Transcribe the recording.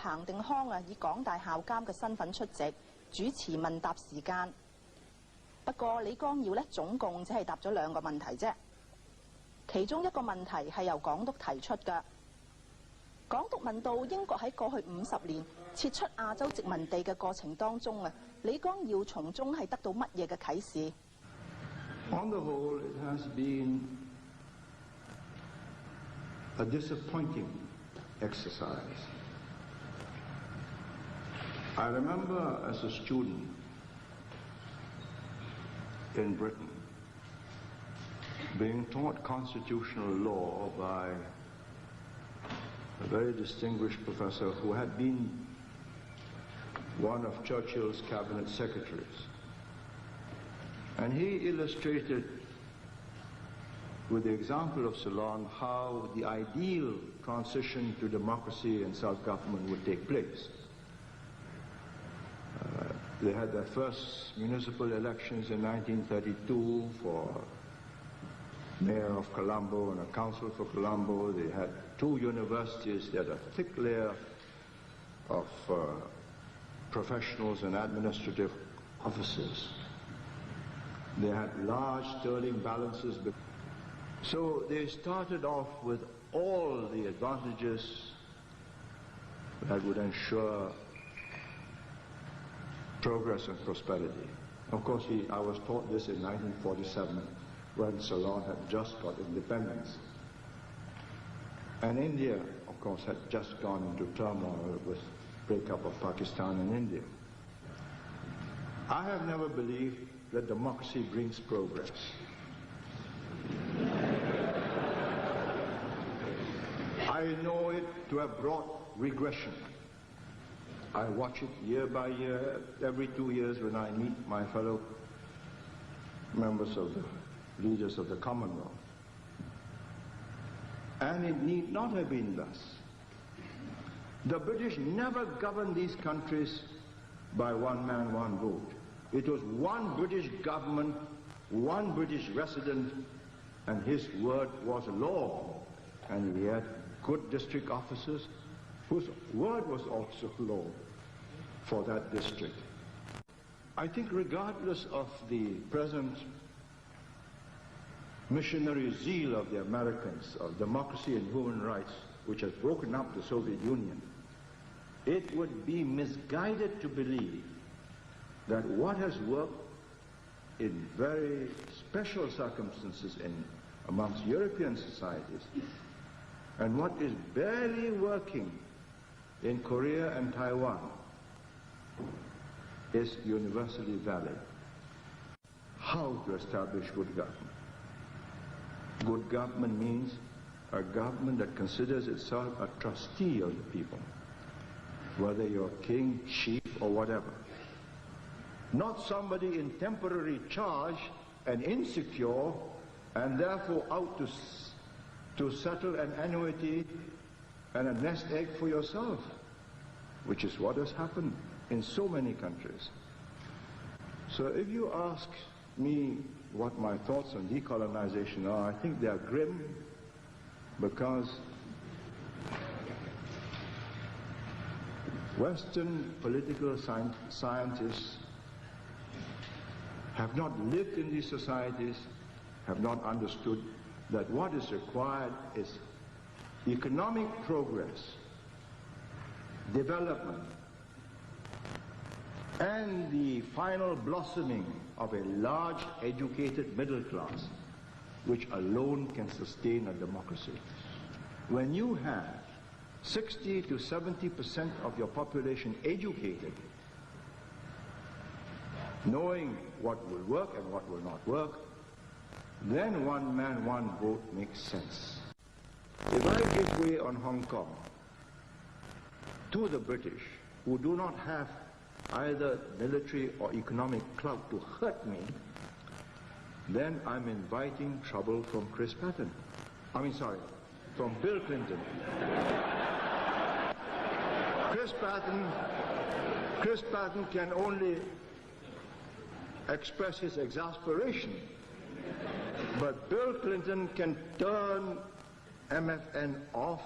彭定康以港大校監嘅身份出席，主持問答時間。不過李光耀總共只係答咗2個問題啫，其中一個問題係由港督提出嘅。港督問到英國喺過去50年撤出亞洲殖民地嘅過程當中李光耀從中係得到乜嘢嘅啟示 On the whole, it has been a disappointing exercise. I remember as a student in Britain being taught constitutional law by a very distinguished professor who had been one of Churchill's cabinet secretaries. And he illustrated with the example of Ceylon how the ideal transition to democracy and self-government would take place. They had their first municipal elections in 1932 for mayor of Colombo and a council for Colombo. They had 2 universities. They had a thick layer of professionals and administrative officers. They had large sterling balances. So they started off with all the advantages that would ensure progress and prosperity. Of course, I was taught this in 1947 when Ceylon had just got independence. And India, of course, had just gone into turmoil with breakup of Pakistan and India. I have never believed that democracy brings progress. I know it to have brought regression. I watch it year by year, every 2 years when I meet my fellow members of the leaders of the Commonwealth. And it need not have been thus. The British never governed these countries by one man, one vote. It was one British government, one British resident, and his word was law. And he had good district officers whose word was also law for that district. I think regardless of the present missionary zeal of the Americans of democracy and human rights, which has broken up the Soviet Union, it would be misguided to believe that what has worked in very special circumstances amongst European societies and what is barely working in Korea and Taiwan is universally valid. How to establish good government? Good government means a government that considers itself a trustee of the people, whether you're king, chief, or whatever. Not somebody in temporary charge and insecure and therefore out to settle an annuity and a nest egg for yourself, which is what has happened in so many countries. So if you ask me what my thoughts on decolonization are, I think they are grim, because Western political scientists have not lived in these societies, have not understood that what is required is economic progress, development, and the final blossoming of a large educated middle class, which alone can sustain a democracy. When you have 60 to 70% of your population educated, knowing what will work and what will not work, then one man, one vote makes sense. If I give way on Hong Kong to the British, who do not have either military or economic clout to hurt me, then I'm inviting trouble from from Bill Clinton. Chris Patton can only express his exasperation, but Bill Clinton can turn MFN off